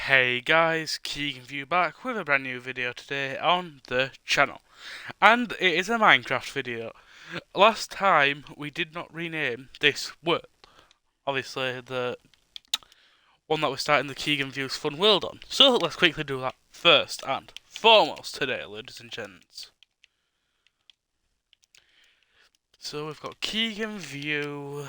Hey guys, Keegan back with a brand new video today on the channel. And it is a Minecraft video. Last time we did not rename this world. Obviously the one that we're starting the Keegan Views Fun World on. So let's quickly do that first and foremost today, ladies and gents. So we've got Keegan View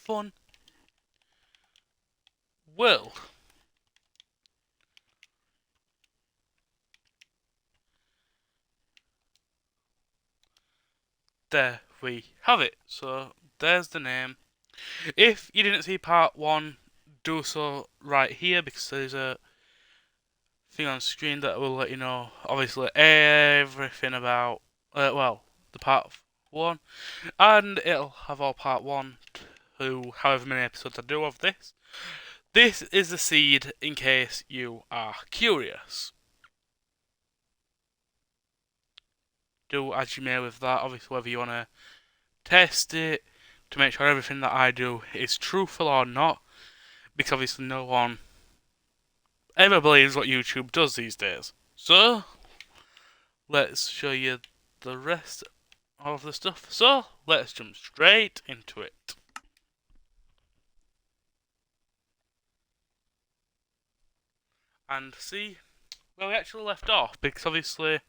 Fun World. There we have it. So there's the name. If you didn't see part 1, do so right here because there's a thing on screen that will let you know obviously everything about the part 1, and it'll have all part 1 to however many episodes I do of this. This is the seed in case you are curious. Do as you may with that, obviously whether you want to test it to make sure everything that I do is truthful or not, because obviously no one ever believes what YouTube does these days. So, let's show you the rest of the stuff. So, let's jump straight into it. And see where we actually left off, because obviously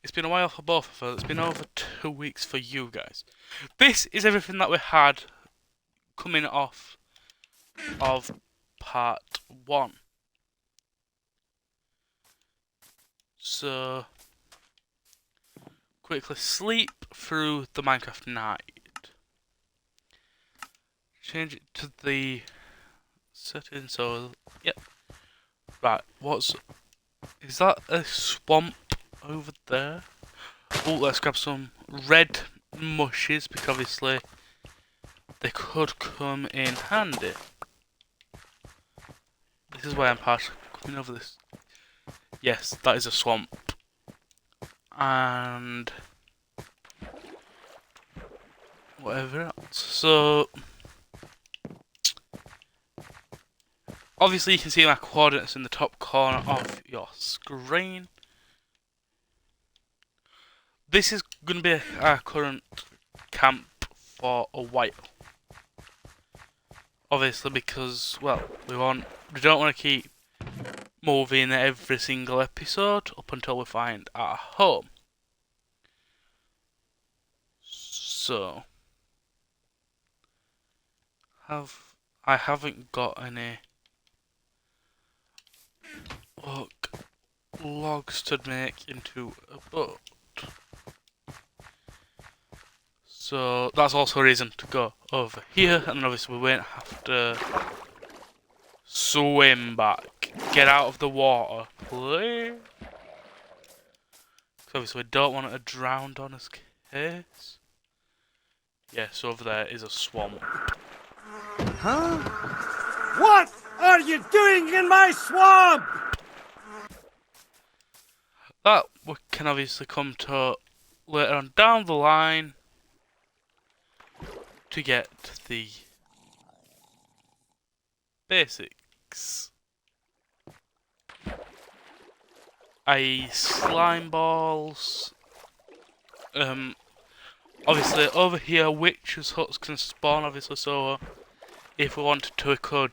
it's been a while for both of us. It's been over 2 weeks for you guys. This is everything that we had coming off of part 1. So, quickly sleep through the Minecraft night. Change it to the setting, so, yep. Right, is that a swamp over there? Oh, let's grab some red mushes, because obviously they could come in handy. This is why I'm partially coming over this. Yes, that is a swamp. And whatever else. So, obviously you can see my coordinates in the top corner of your screen. This is going to be our current camp for a while. Obviously because, well, we don't want to keep moving every single episode up until we find our home. So, I haven't got any logs to make into a boat. So that's also a reason to go over here, and obviously we won't have to swim back. Get out of the water, please. So obviously we don't want to drown on us case. Yes, over there is a swamp. Huh? What are you doing in my swamp? That we can obviously come to later on down the line to get the basics. i.e. slime balls. Obviously over here witches' huts can spawn, obviously, so if we wanted to we could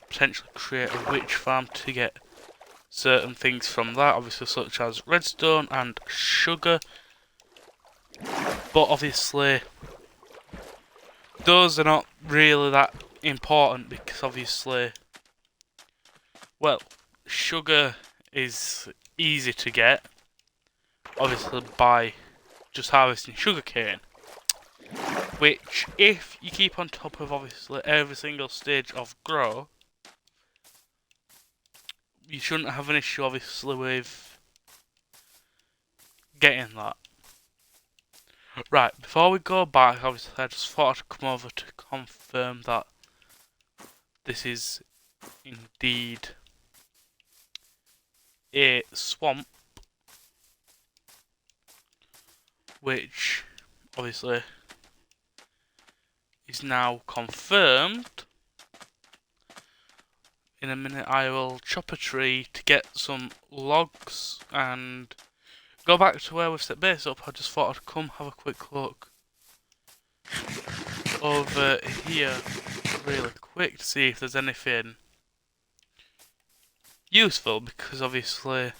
potentially create a witch farm to get certain things from that, obviously such as redstone and sugar. But obviously those are not really that important because obviously, well, sugar is easy to get, obviously by just harvesting sugarcane. Which, if you keep on top of obviously every single stage of grow, you shouldn't have an issue obviously with getting that. Right, before we go back, obviously I just thought I'd come over to confirm that this is indeed a swamp, which obviously is now confirmed. In a minute I will chop a tree to get some logs and go back to where we've set base up. I just thought I'd come have a quick look over here really quick to see if there's anything useful, because obviously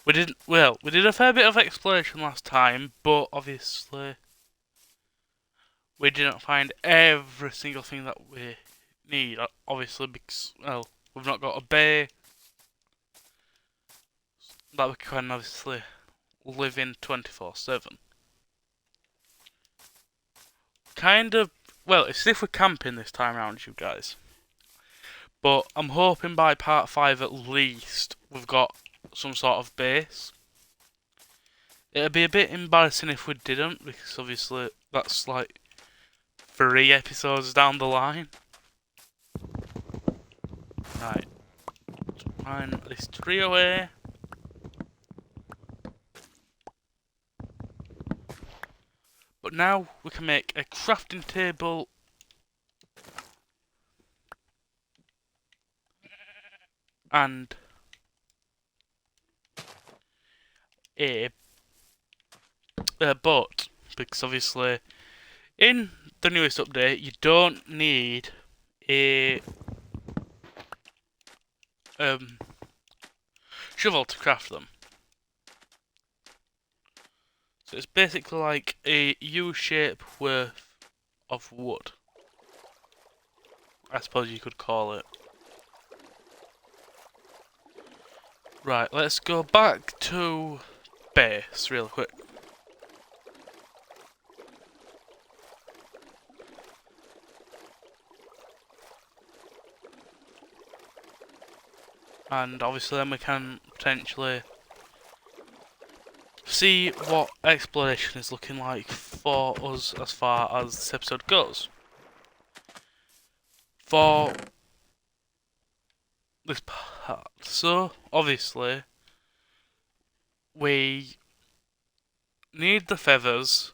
we did a fair bit of exploration last time, but obviously we didn't find every single thing that we need, obviously, because, well, we've not got a bay that we can obviously live in 24/7. Kind of, well, it's as if we're camping this time around, you guys. But I'm hoping by part 5 at least we've got some sort of base. It'd be a bit embarrassing if we didn't, because obviously that's like 3 episodes down the line. Right. Find this tree away. But now we can make a crafting table and a boat, because obviously in the newest update you don't need a shovel to craft them. So it's basically like a U-shape worth of wood, I suppose you could call it. Right, let's go back to base real quick. And obviously then we can potentially see what exploration is looking like for us as far as this episode goes. For this part. So, obviously, we need the feathers.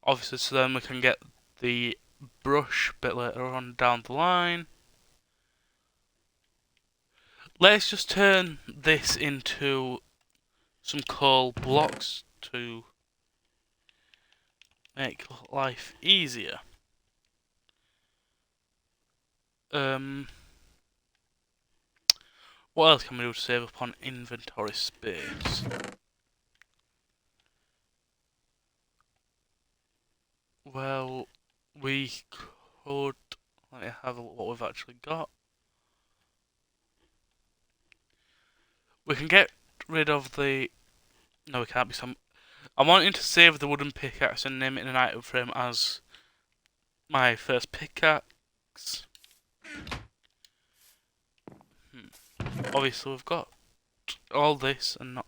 Obviously, so then we can get the brush a bit later on down the line. Let's just turn this into some coal blocks to make life easier. What else can we do to save up on inventory space? Well, we could, let me have a look what we've actually got. We can get rid of the, no we can't, be some. I'm wanting to save the wooden pickaxe and name it in an item frame as my first pickaxe. Obviously we've got all this and not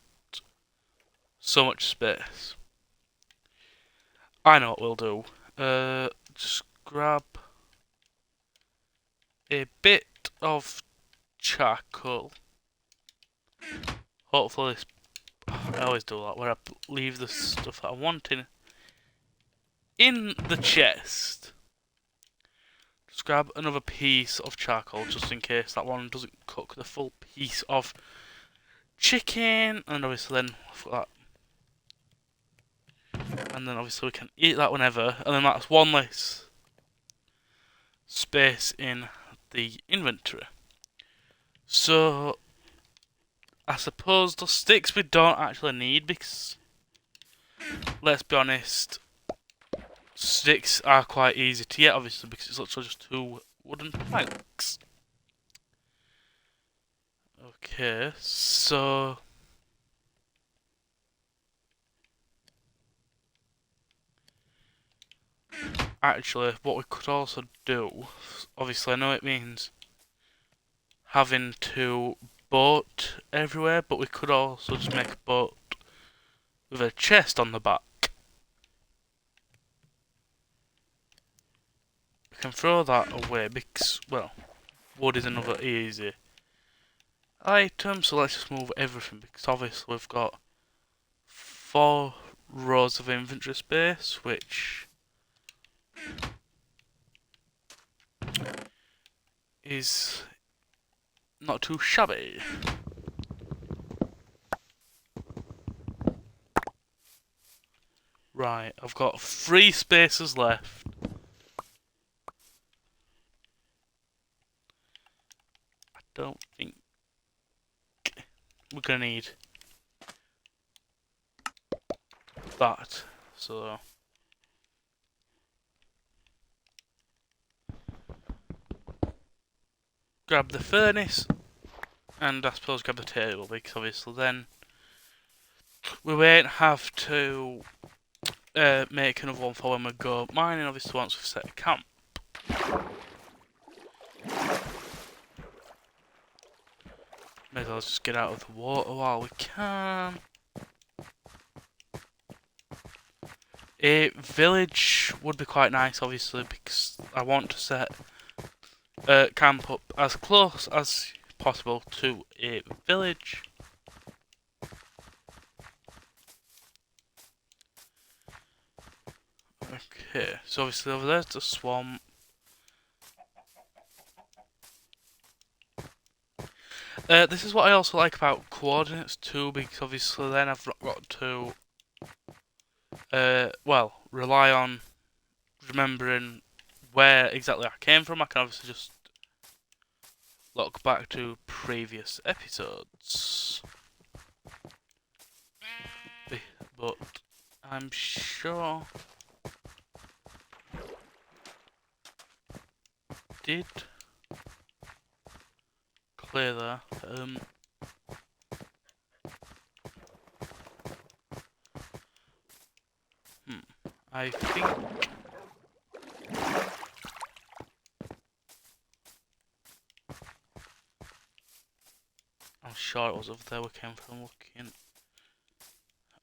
so much space. I know what we'll do. Just grab a bit of charcoal. Hopefully this, I always do that, where I leave the stuff that I want in the chest. Just grab another piece of charcoal just in case that one doesn't cook the full piece of chicken. And obviously then I've got that. And then obviously we can eat that whenever. And then that's one less space in the inventory. So I suppose the sticks we don't actually need, because let's be honest, sticks are quite easy to get, obviously, because it's literally just 2 wooden planks. Okay, so actually what we could also do, obviously I know it means having to boat everywhere, but we could also just make a boat with a chest on the back. We can throw that away because, well, wood is another easy item, so let's just move everything, because obviously we've got 4 rows of inventory space, which is not too shabby. Right, I've got 3 spaces left. I don't think we're gonna need that, so grab the furnace and I suppose grab the table, because obviously then we won't have to make another one for when we go mining, obviously once we've set a camp. May as well just get out of the water while we can. A village would be quite nice, obviously, because I want to set camp up as close as possible to a village. Okay, so obviously over there's the swamp. This is what I also like about coordinates too, because obviously then I've not got to well, rely on remembering where exactly I came from. I can obviously just look back to previous episodes. But I'm sure did clear there. I think I'm sure it was over there we came from looking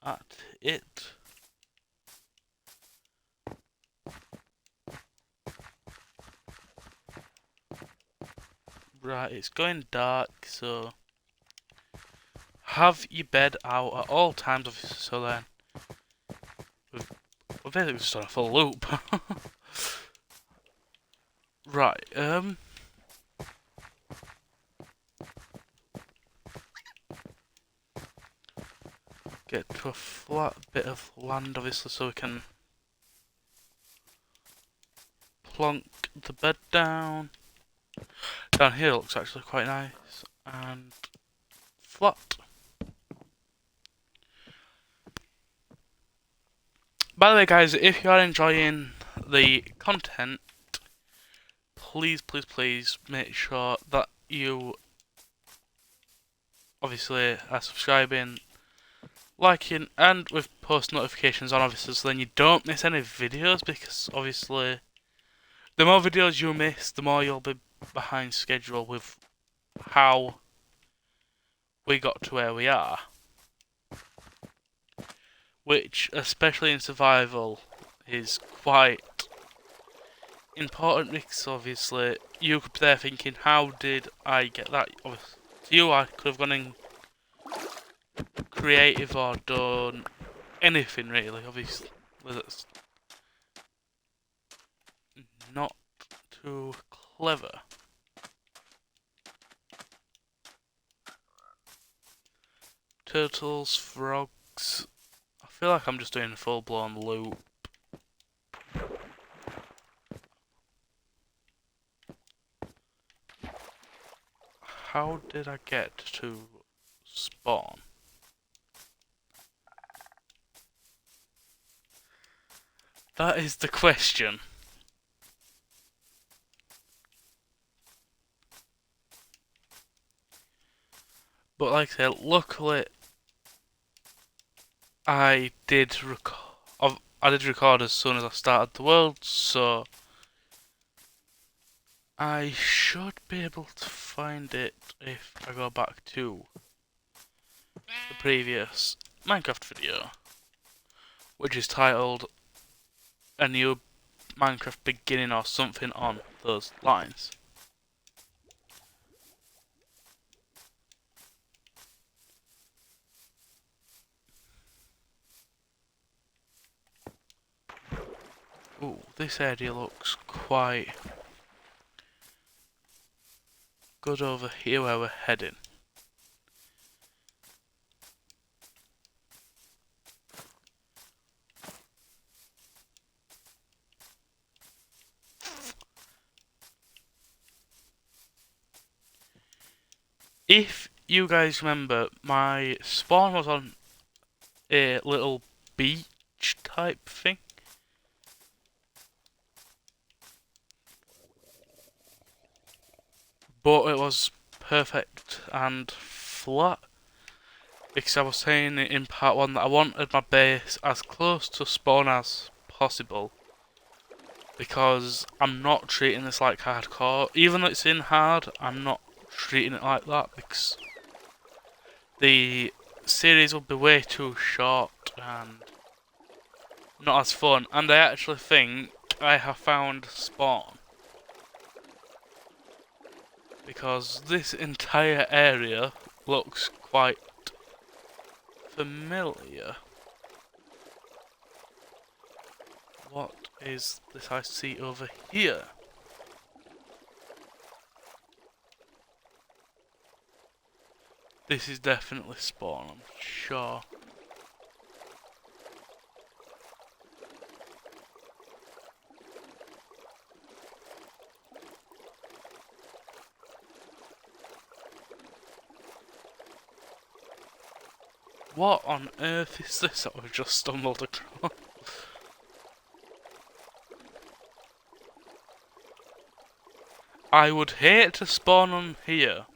at it. Right, it's going dark, so have your bed out at all times, obviously, so then we're basically just on a full loop. Right, get to a flat bit of land, obviously, so we can plonk the bed down. Down here looks actually quite nice and flat. By the way, guys, if you are enjoying the content, please, please, please make sure that you obviously are subscribing, liking, and with post notifications on, obviously, so then you don't miss any videos, because obviously the more videos you miss, the more you'll be behind schedule with how we got to where we are. Which, especially in survival, is quite important, because obviously you could be there thinking, how did I get that? Obviously, to you, I could have gone in creative or done anything really, obviously. That's not too clever. Turtles, frogs. I feel like I'm just doing a full blown loop. How did I get to spawn? That is the question. But like I said, luckily I did record as soon as I started the world, so I should be able to find it if I go back to the previous Minecraft video, which is titled A New Minecraft Beginning or something on those lines. Ooh, this area looks quite good over here where we're heading. If you guys remember, my spawn was on a little beach type thing. But it was perfect and flat. Because I was saying in part 1 that I wanted my base as close to spawn as possible. Because I'm not treating this like hardcore. Even though it's in hard, I'm not treating it like that because the series will be way too short and not as fun. And I actually think I have found spawn. Because this entire area looks quite familiar. What is this I see over here? This is definitely spawn, I'm sure. What on earth is this that we've just stumbled across? I would hate to spawn on here.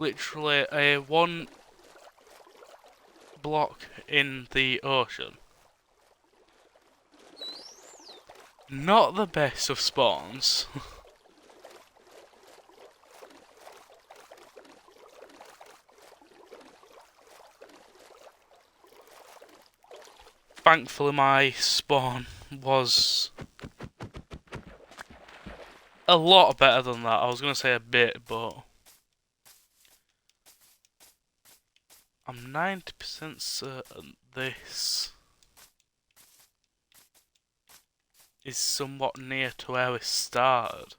Literally a one block in the ocean. Not the best of spawns. Thankfully my spawn was a lot better than that. I was going to say a bit, but I'm 90% certain this is somewhat near to where we started.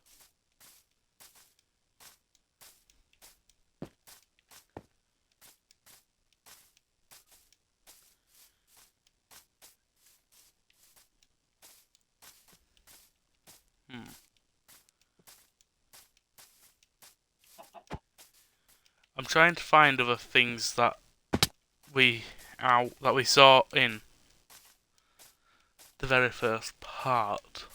I'm trying to find other things that we saw in the very first part.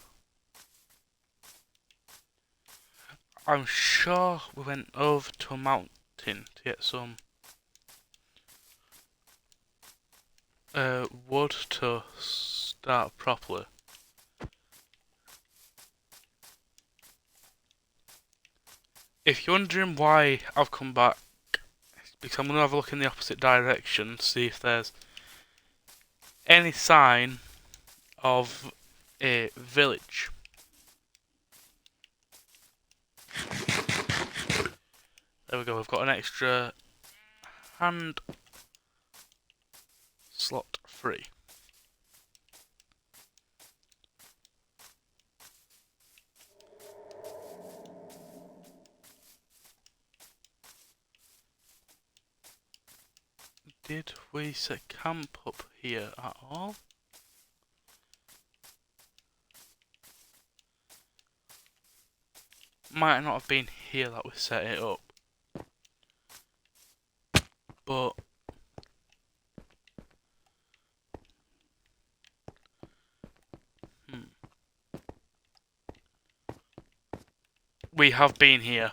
I'm sure we went over to a mountain to get some wood to start properly. If you're wondering why I've come back, it's because I'm going to have a look in the opposite direction to see if there's any sign of a village. There we go, we've got an extra hand slot free. Did we set camp up here at all? Might not have been here that we set it up. But we have been here.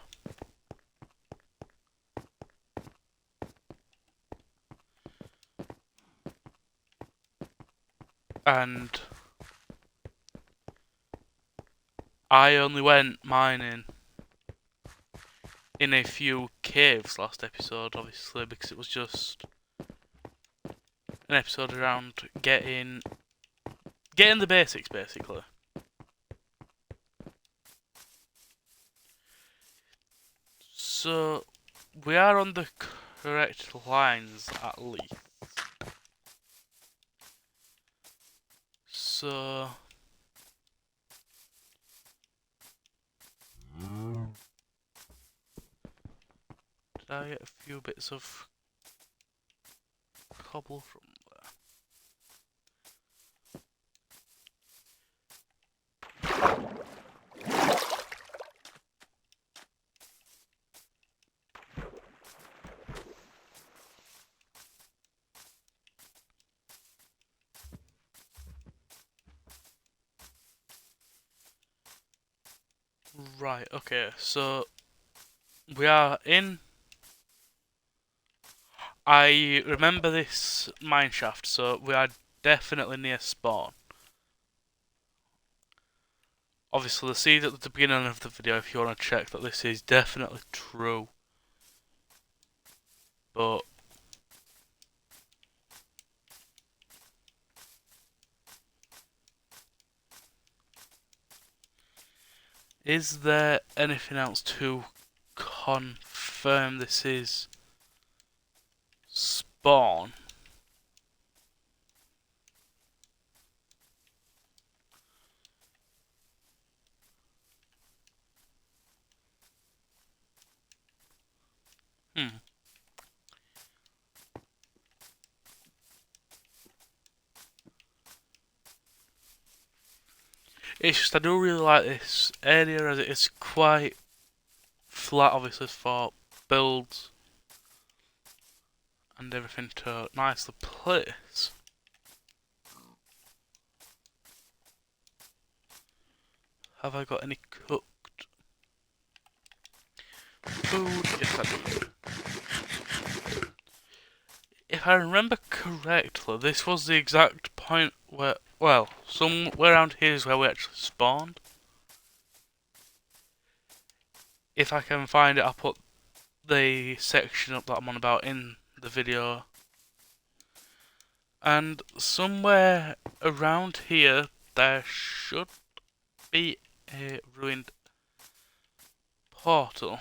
And I only went mining in a few caves last episode, obviously, because it was just an episode around getting the basics, basically. So we are on the correct lines at least. so did I get a few bits of cobble from there? Right, okay, so we are in. I remember this mine shaft, so we are definitely near spawn. Obviously, the seed at the beginning of the video if you want to check that this is definitely true. But is there anything else to confirm this is spawn? Hmm. It's just I do really like this area as it is quite flat, obviously for builds and everything to nicely place. Have I got any cooked food? Yes, I do. If I remember correctly, this was the exact point where, well, somewhere around here is where we actually spawned. If I can find it, I'll put the section up that I'm on about in the video. And somewhere around here, there should be a ruined portal.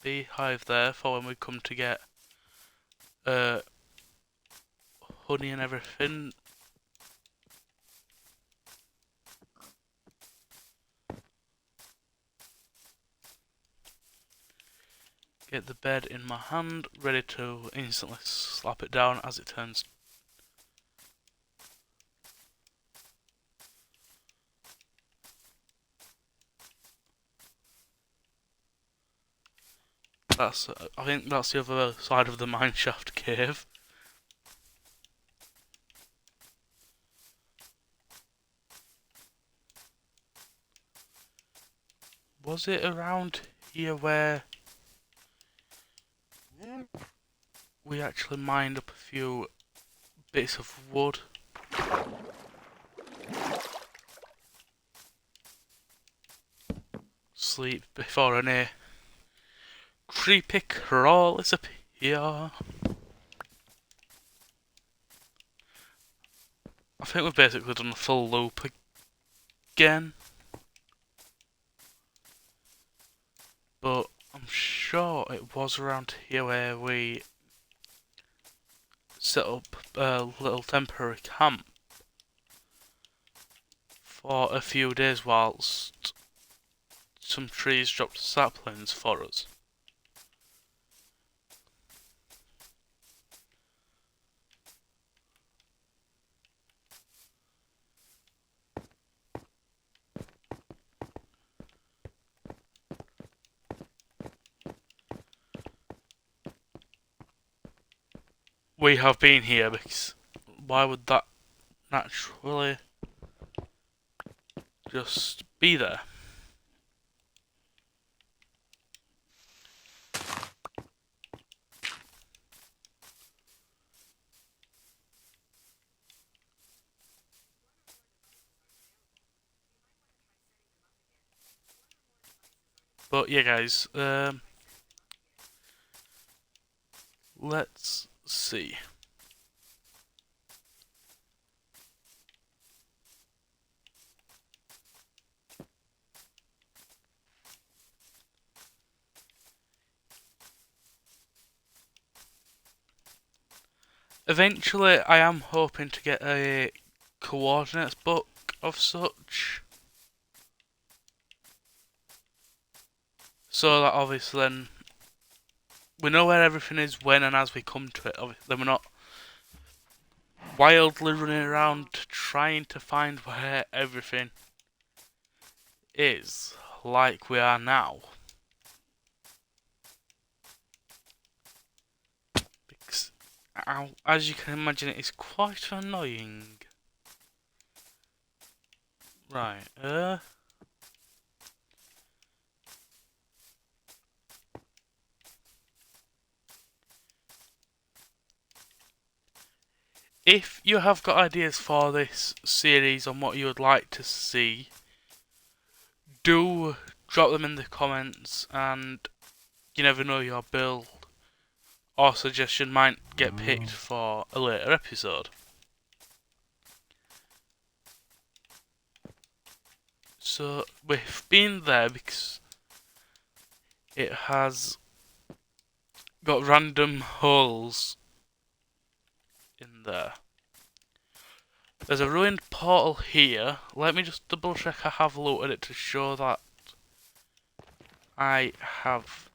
Beehive there for when we come to get honey and everything. Get the bed in my hand, ready to instantly slap it down as it turns. That's, I think that's the other side of the mineshaft cave. Was it around here where we actually mined up a few bits of wood? Sleep before any creepy crawlers appear. I think we've basically done a full loop again. But I'm sure it was around here where we set up a little temporary camp for a few days whilst some trees dropped saplings for us. We have been here because why would that naturally just be there? But yeah, guys, let's see. Eventually, I am hoping to get a coordinates book of such. So that obviously then we know where everything is when and as we come to it. Then we're not wildly running around trying to find where everything is like we are now. Because, as you can imagine, it is quite annoying. Right, if you have got ideas for this series on what you would like to see, do drop them in the comments, and you never know, your build or suggestion might get picked for a later episode. So we've been there because it has got random holes in there. There's a ruined portal here. Let me just double check I have looked at it to show that I have.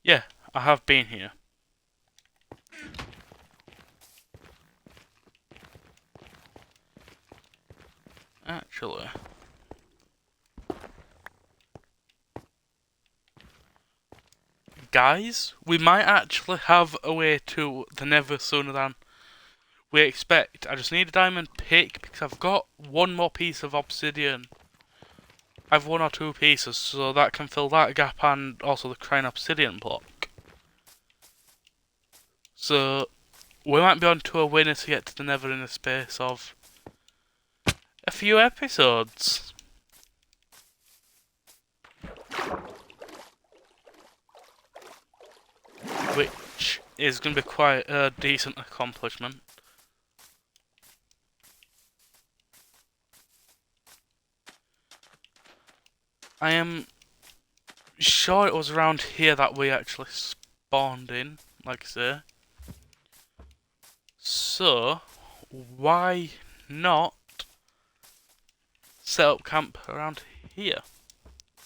Yeah, I have been here. Actually. Guys, we might actually have a way to the Nether sooner than we expect. I just need a diamond pick because I've got one more piece of obsidian. I have one or two pieces, so that can fill that gap and also the crying obsidian block. So we might be on to a winner to get to the Nether in the space of a few episodes. Which is going to be quite a decent accomplishment. I am sure it was around here that we actually spawned in, like I say. So, why not set up camp around here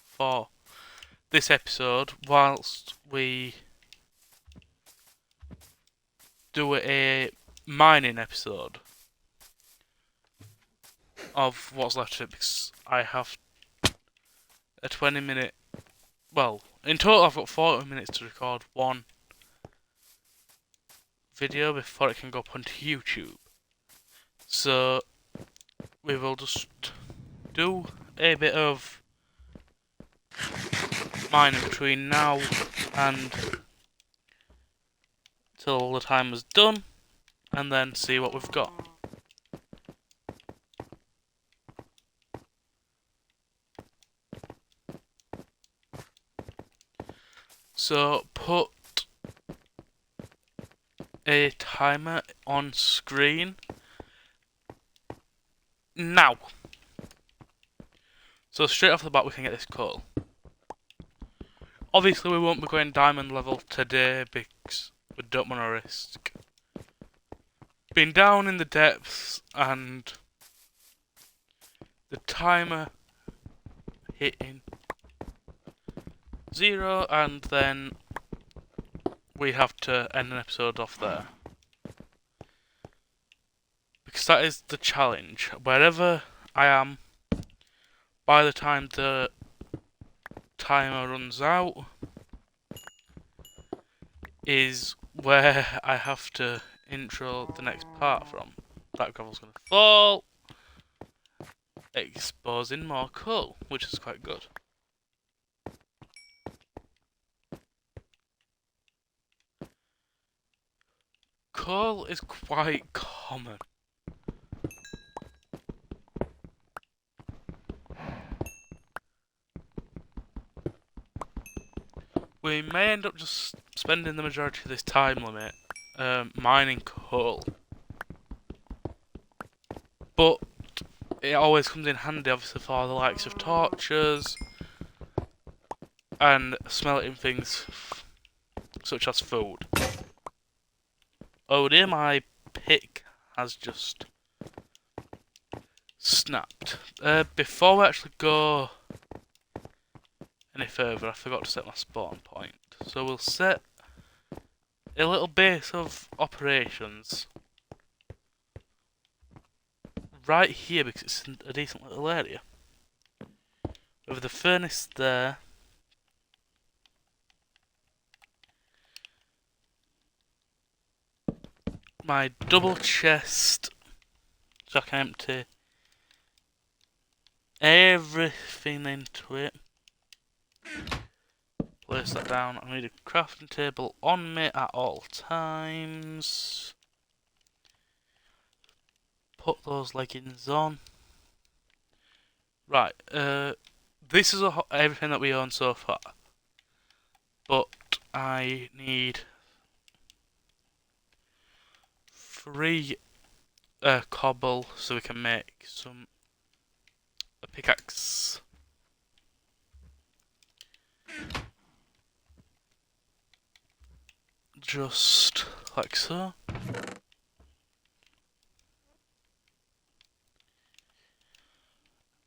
for this episode whilst we do a mining episode of what's left of it, because I have a 20-minute, well, in total I've got 40 minutes to record one video before it can go up onto YouTube. So we will just do a bit of mining between now and till the time is done, and then see what we've got. So put a timer on screen now. So straight off the bat we can get this coal. Obviously we won't be going diamond level today because we don't want to risk being down in the depths and the timer hitting 0 and then we have to end an episode off there. Because that is the challenge. Wherever I am, by the time the timer runs out, is where I have to intro the next part from. That gravel's going to fall, exposing more coal, which is quite good. Coal is quite common. We may end up just spending the majority of this time limit mining coal. But it always comes in handy, obviously, for the likes of torches and smelting things such as food. Oh dear, my pick has just snapped. Before we actually go any further, I forgot to set my spawn point. So we'll set a little base of operations right here because it's a decent little area. With the furnace there. My double chest, so I can empty everything into it. Place that down. I need a crafting table on me at all times. Put those leggings on. Right, this is everything that we own so far. But I need 3 cobble so we can make a pickaxe. Just like so.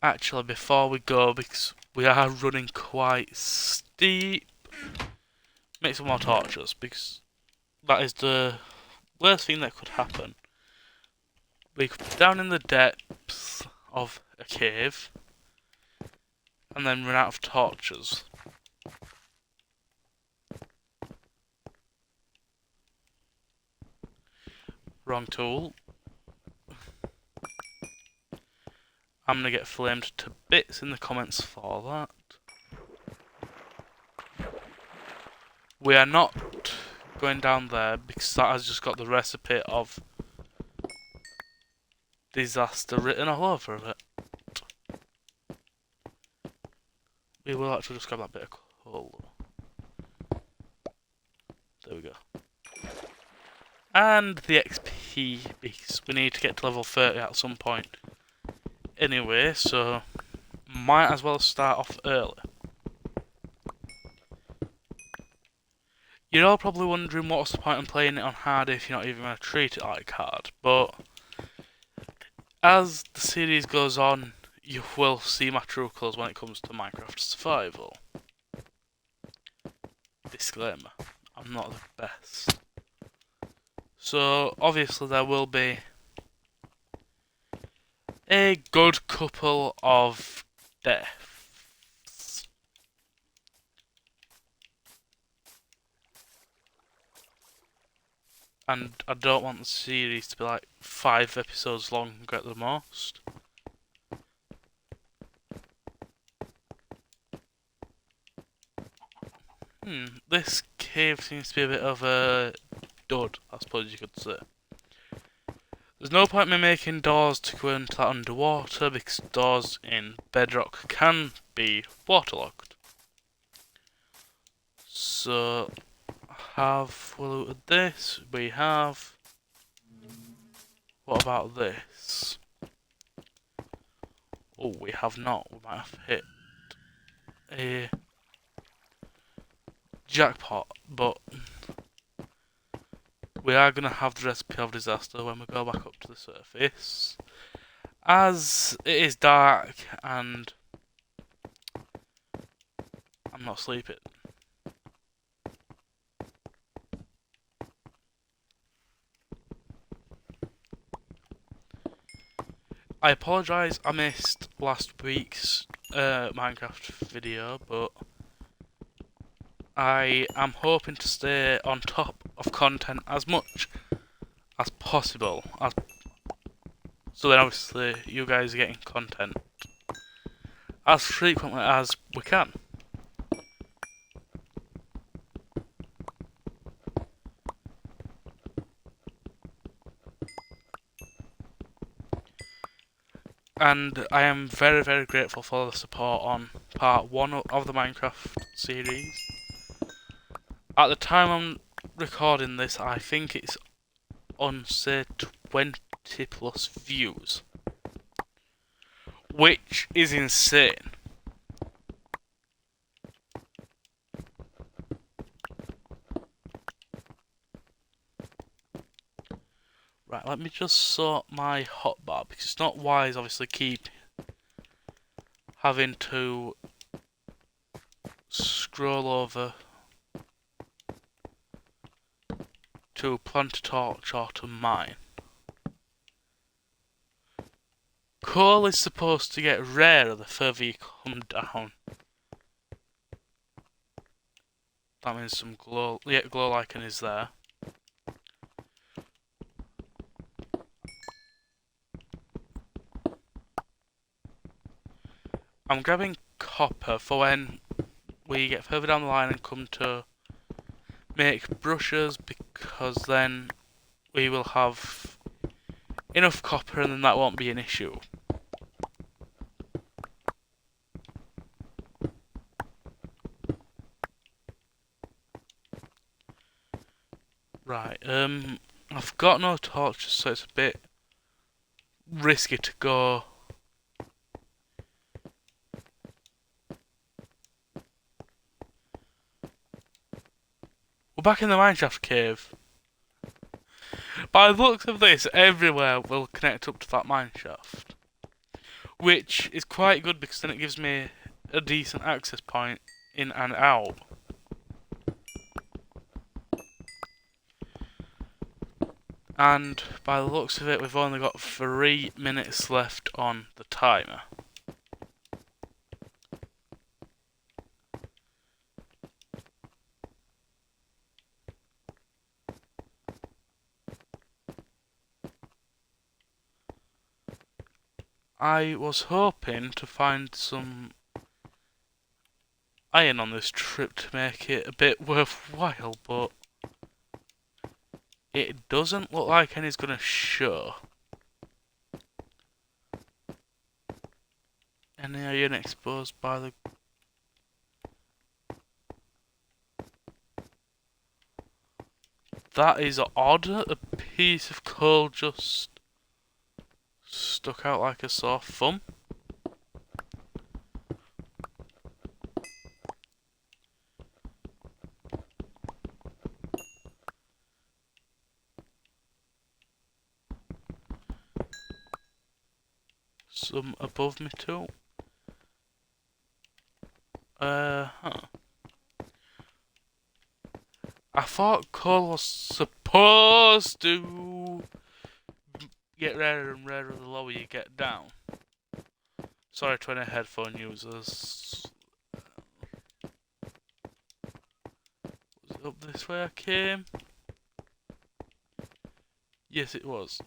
Actually, before we go, because we are running quite steep, make some more torches, because that is the worst thing that could happen. We could be down in the depths of a cave, and then run out of torches. Wrong tool. I'm gonna get flamed to bits in the comments for that. We are not going down there because that has just got the recipe of disaster written all over it. We will actually just grab that bit of coal. There we go. And the XP, because we need to get to level 30 at some point. Anyway, so might as well start off early. You're all probably wondering what's the point in playing it on hard if you're not even going to treat it like hard, but as the series goes on, you will see my true colours when it comes to Minecraft survival. Disclaimer, I'm not the best. So obviously there will be a good couple of deaths. And I don't want the series to be like 5 episodes long at the most. This cave seems to be a bit of a dud, I suppose you could say. There's no point in me making doors to go into that underwater because doors in bedrock can be waterlogged. So, have we looted this? We have. What about this? Oh, we have not. We might have hit a jackpot, but we are going to have the recipe of disaster when we go back up to the surface. As it is dark and I'm not sleeping. I apologise I missed last week's Minecraft video, but I am hoping to stay on top of content as much as possible. So then obviously you guys are getting content as frequently as we can. And I am very, very grateful for the support on part 1 of the Minecraft series. At the time I'm recording this, I think it's on, say, 20 plus views. Which is insane. Right, let me just sort my hotbar because it's not wise, obviously, keep having to scroll over to plant a torch or to mine. Coal is supposed to get rarer the further you come down. That means some glow lichen is there. I'm grabbing copper for when we get further down the line and come to make brushes, because then we will have enough copper and then that won't be an issue. Right, I've got no torches, so it's a bit risky to go. We're back in the mineshaft cave. By the looks of this, everywhere will connect up to that mineshaft, which is quite good because then it gives me a decent access point in and out. And by the looks of it, we've only got 3 minutes left on the timer. I was hoping to find some iron on this trip to make it a bit worthwhile, but it doesn't look like any's gonna show. Any iron exposed by the... That is odd, a piece of coal just stuck out like a sore thumb. Some above me too. Huh. I thought coal was supposed to get rarer and rarer the lower you get down. Sorry to any headphone users. Was it up this way I came? Yes, it was.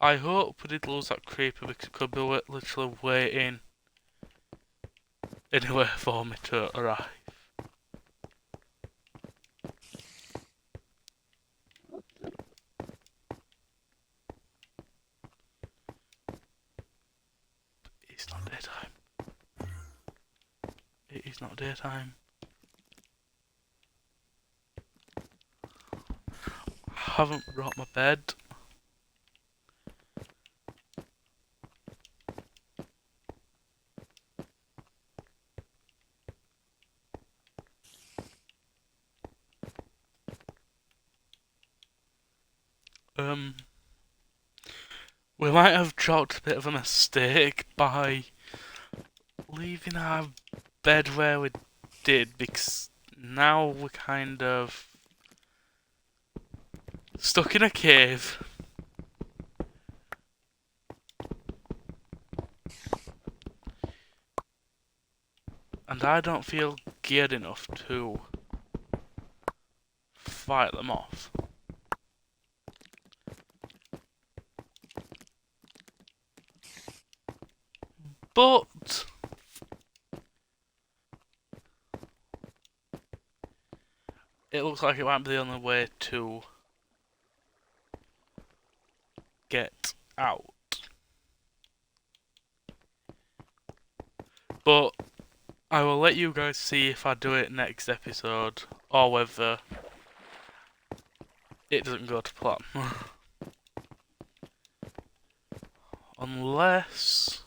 I hope we did lose that creeper because it could be literally waiting anywhere for me to arrive. It's not daytime. It is not daytime. I haven't brought my bed. We might have dropped a bit of a mistake by leaving our bed where we did, because now we're kind of stuck in a cave. And I don't feel geared enough to fight them off. But it looks like it might be the only way to get out. But I will let you guys see if I do it next episode or whether it doesn't go to plan. Unless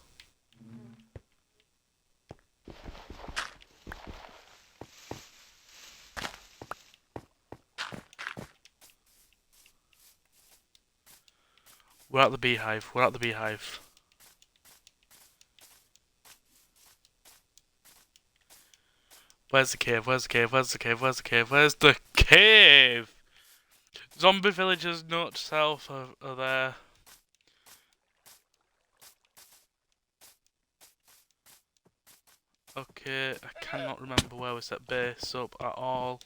We're at the beehive. We're at the beehive. Where's the cave? Where's the cave? Where's the cave? Where's the cave? Where's the cave? Zombie villagers, note to self, are there. Okay, I cannot remember where we set base up at all.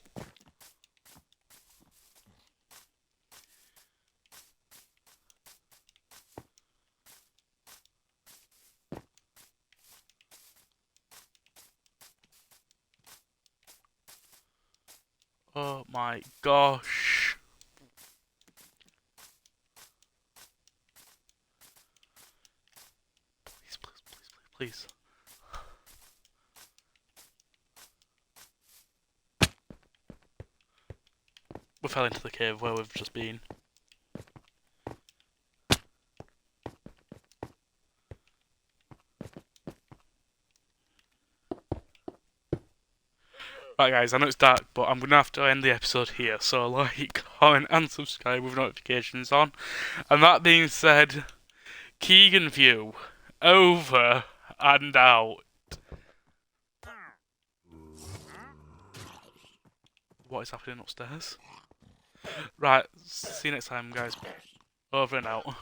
Oh my gosh. Please, please, please, please, please. We fell into the cave where we've just been. Right guys, I know it's dark, but I'm going to have to end the episode here, so like, comment and subscribe with notifications on. And that being said, Keegan View, over and out. What is happening upstairs? Right, see you next time guys, over and out.